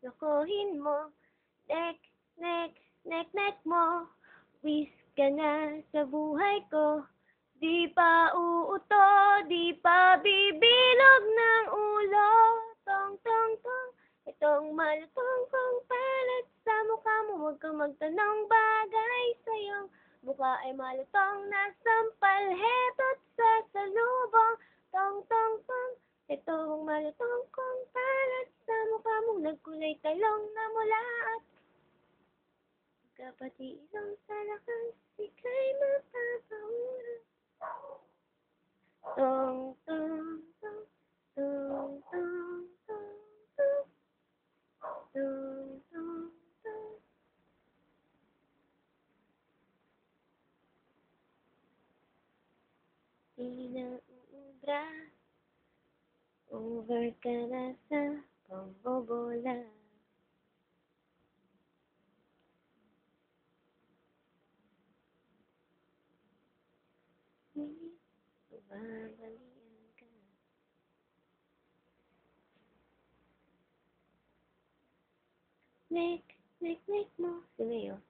Lokohin mo, nek, nek, nek, nek mo. Wis ka na sa buhay ko. Di pa uuto, di pa bibilog ng ulo. Tong, tong, tong, itong malutong kong palat sa mukha mo. Huwag kang magtanong bagay sa'yong mukha ay malutong na sampal. Heto't sasalubong. Tong, tong, tong, itong malutong kong palat sa mukha mo. Nagkulay talong na mula at kapati ilong sa lakas, ika'y mapapahura. Tong, tong, tong, tong, tong, tong, tong, tong, tong, tong. Di na uubra, over ka na sa pambobola. Babalian ka. Nek, nek, nek mo. Sige, oh.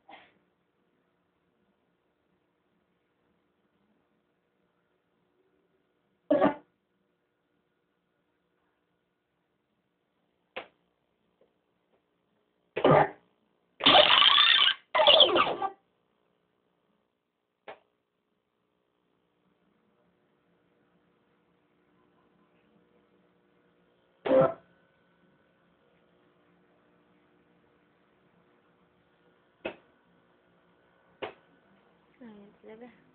Ayun talaga.